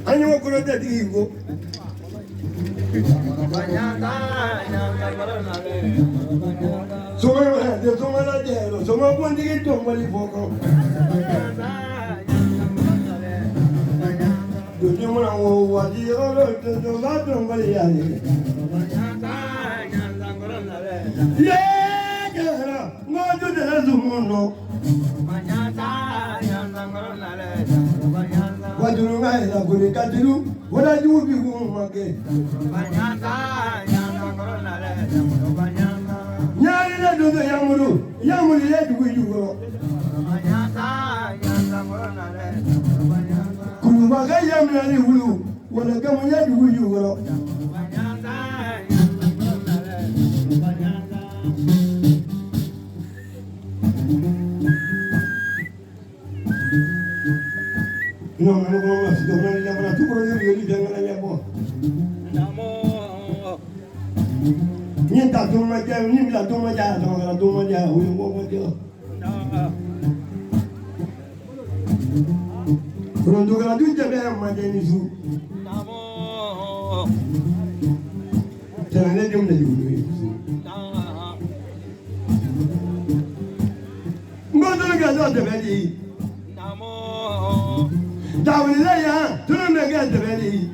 Anyo ko de digo. Soma de soma la de soma ko ndigi to mali foko. Do you wanna what you want to do that nobody yani. Yeah, no do the zumuno. What do you guys are going to do? What are you doing again? Nyari do the Yamuru let we you go. Kumaga Yamani Hulu, when I come yet will you go. No, no, no, no, Nienta tuma ja, ni la tuma ja, la tuma ja, huyu mmoja ndio. Kuna ndugu na ndugu jamaa majeni zu. Tena ndio mnajua. Ngoja ngazo tebeli. Dawili ya, tunamega tebeli.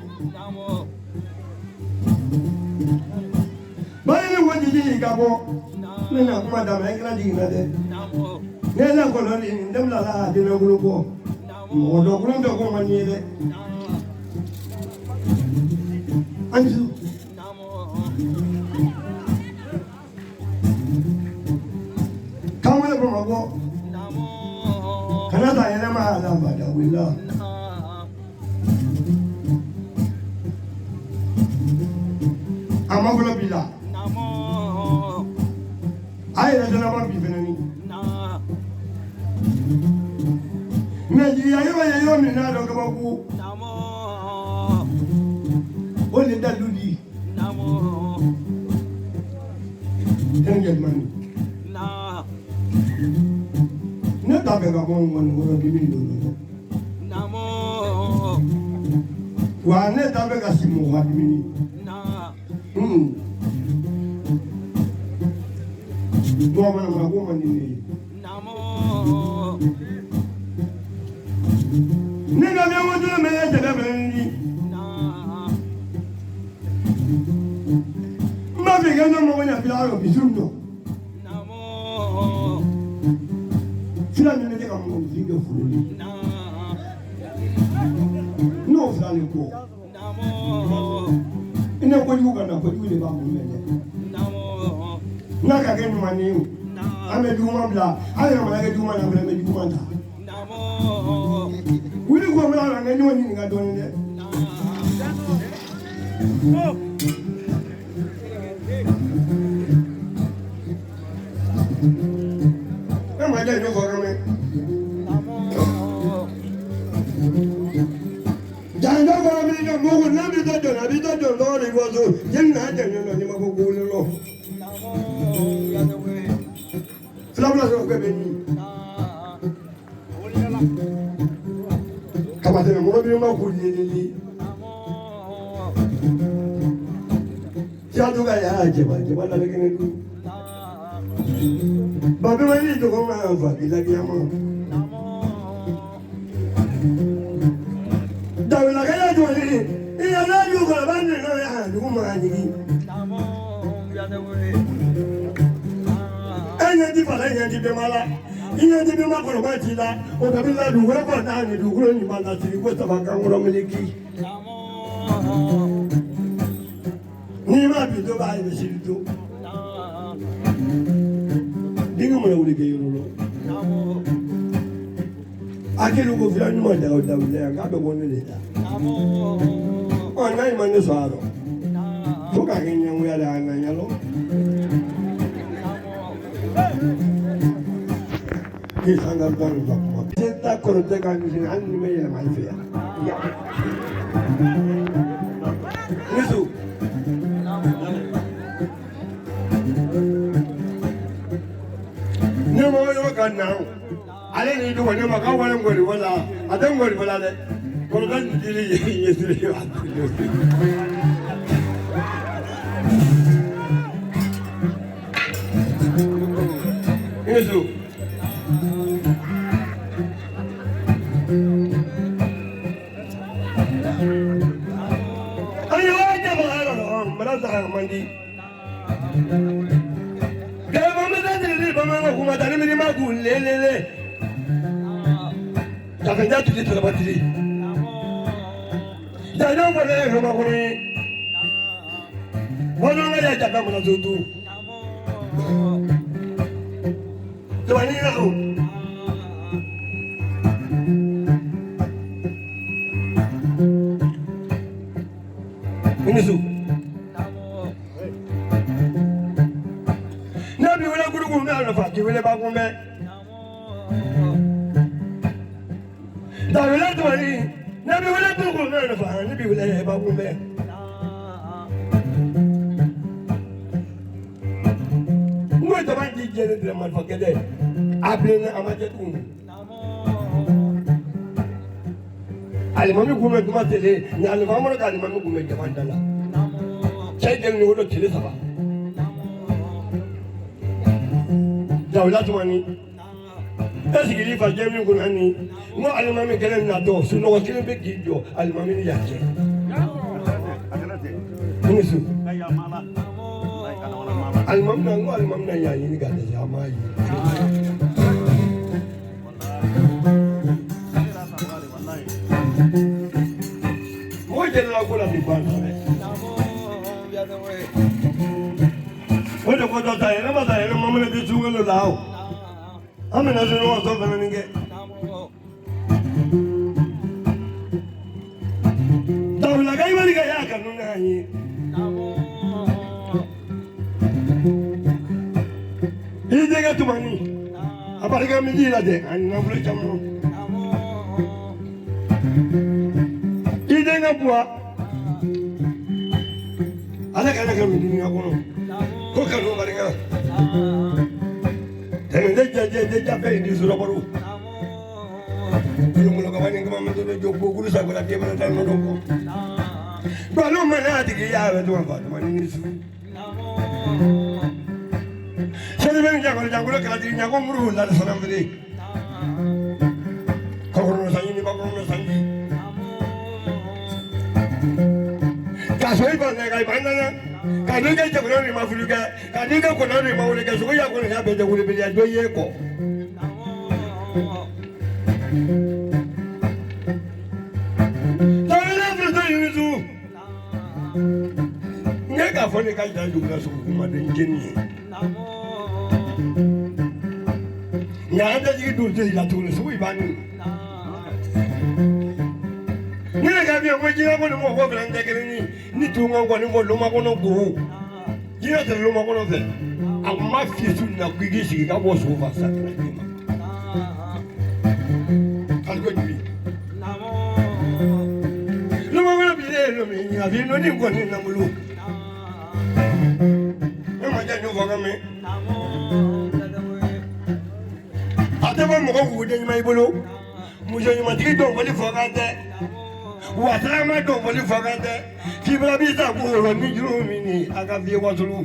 Bani wadi di gabo. Nena kuma da mai kana di na de. Nena ko lo ni ndem la la di na guluko. Mo do gulu do ko mani de. Anju. Kamwe ko mago. Kana da yana ma da ba da willa. Amagulo bila. Aye na jana ba bi fenani. Nigeria yo mi na do gaba ku. O le da ludi. Engel mani. Ne ta be ga ko won bi mi do. Wa ne ta be ga simo wa bi mi. Dua mana aku mandi namo. Nena dia mau jual mana jaga berani. Mami kan mau mana biar aku bisumno. Namo. Sudah ni dia kamu tinggal fully. No fully ko. Namo. Ina ko juga na ko juga bamu mele. Naka ke mani ame duma bla ale ma ke duma na bla me duma ta wili ko bla na ngani woni nga don de ma ja no ko me janga ko mi no mo na bi to do lo ri ko so yin na ja no ni ma ko ko lo Flamla so ko beni. Kama tena mo bi ma ko ni. Ya duga ya jeba la lekene du. Ba be mani to ko ma fa ki la ki ama. Da la ga ya jo ni. Iya na ju ko ba ni na ya du ma ni. Ya de we. Di fala di be mala di be ma ko ba ti la o da bi la du ko ba da ni du ko ni ma da ti ko ta ba ka ngoro miliki ni ma bi do ba ni si do dinga mo wuri ke yoro akelu ko fi anu ma da o da le ga do woni le da o na ni ma ni so aro ko ka ke nyu ya da na nya lo Ki sangar don bakma. Senta korte kanjin anni me ya mai fe. Nisu. Ne mo yo kan now. ale ni do wani maka wani ngori wala adan ngori wala de ko kan dili yesiri wa Yesu ayo aja baharo merasa mandi Gaba mada dili bama kuma tani mi ma ku lelele Dakan da tuti tala batiri Da no bole ko ma ko ni Wono ga ya jaka mana zutu Tuani na ko Minisu Nabi wala guru guru na na fa ki wala ba gumbe Da wala tuani Nabi wala guru na na fa nabi wala ba gumbe Mo ta ban ji jere de man fa kede Ablen amaje kum Alimami gume kuma tele ni alimami ka alimami gume jaman dala Sai del ni wodo tele saba Dawla tumani Esigili fa jemi kunani mo alimami kelen na do su no kelen be gijo alimami ni yaje Nisu Alimami na ngo alimami na yayi ni gade jamayi Mo jela ko la bi ban Oye ko do tayo na mata ere mamene di chungelo lao Amena se no so kana ninge Dawla gai bari ga ya kanu na yi Ide ga tumani Abari ga mi dira de an na bule chamu Ide ga bua Ala kana ga mi dunia kono Ko kanu bari ga Tene de jafe di Surabaru Lu mulo ga wani ngama mento de jogbo gulu sa bala ke bala tan mo ko Ba lu mana ti ya be to fa mani ni su Sele ben jangolo kala di nyago muru la salam de Ko no sanyi ni ba ko no sanyi Kasoi ba ne ga bandana Kaninga jabro ni mafuluga kaninga ko na ni mawulga so ya ko na be de wuli be ya do ye ko Tawela fito yuzu Ngeka fone ka ja dugla so kuma de ngeni Nyanda ji du je la tulu so ibani Ngeka bi mo ji ko mo ko blande kene ni tu ngo ni mo lo ma ko no go Jira te lo ma ko no fe amma fi su na ku gi shi ka bo so fa sa Algo di Lo ma ko bi le lo mi ni abi no ni ko ni na mulu E ma ja nyu fo ga me Ate ba mo ko ku de ni mai bolo Mu je ni ma ti do ko ni fo ga de Wata ma do wali fagande kibra bi ta ko ro ni juro mi ni aga vie wasulu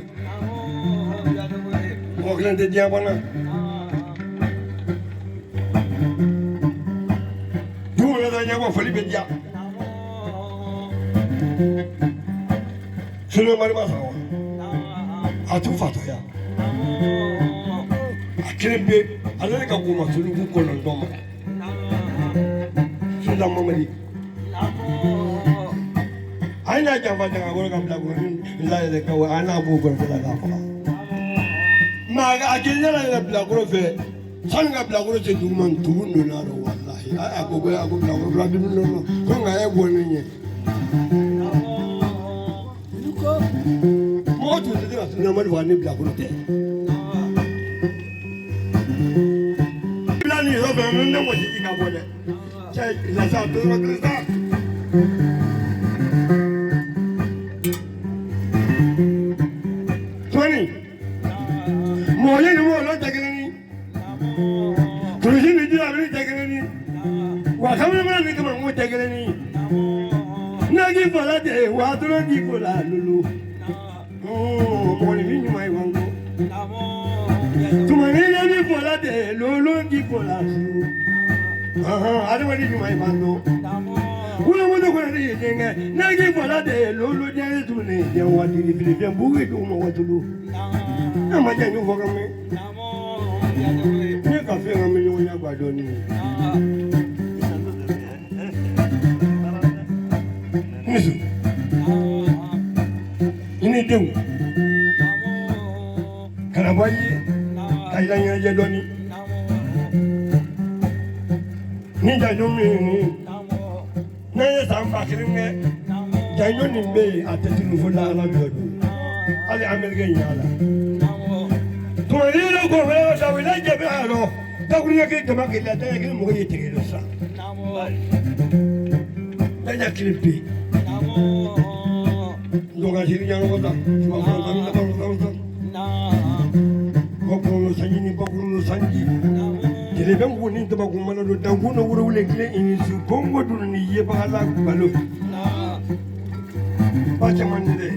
ko klende dia bona du la da nyago fali be dia solo mari ma sawa atu fato ya akirebe alele ka ko ma sulu ko no ndoma sila mamali Aina jamba janga golo kam lagu ni la de ko ana bu gol la ga fa ma ga akenya la bla golo fe san ga bla golo se du man tu no na ro wallahi a ko bla golo bla du no no ko nga e bo ni nye mo tu de la na ma wa ni bla golo te bla ni ro be no ne mo ji ka bo de che la sa to ro krista Moye ni mo lo jagere ni. Tuji ni di abi tegeleni wa kamana mana ni kama mu tegeleni nagi fola de wa duro di fola lulu mo ni ni mai wango tuma ni fola de lulu di fola su ada wadi ni mai bando kuna mo do kuna ni jenga nagi fola de lulu de tu ni de wa di bi de bugi do mo wa tulu na ma jangu fo kam ni ka fe ngam ni wonya gbado ni nisu ini dem kana boyi kay la ñu je doni ni jangu mi ni na ye samba kiringe jangu ni be atati nu fo la ala biyodu ali amerike nyala Tumarino ko wala sa wala jabe alo takuriya ke dama ke la ta ke mo ye tegelo sa danya klipi ndoga jiri nyano ko ta bokulu sanji ni bokulu sanji tele ben ko ni to ba ko mana do dangu no wuro wule kile ini su kongo dun ni ye ba la balo ba chamande de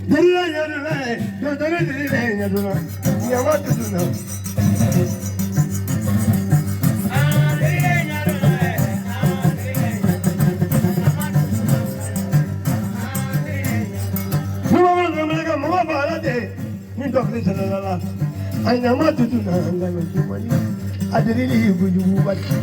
Dalla yaduna, dalla yaduna, yawatu duna. Mama ngamega mama balade, ni dokli salala. Ay namatu duna, ngalo tumani. Adrili buju bati.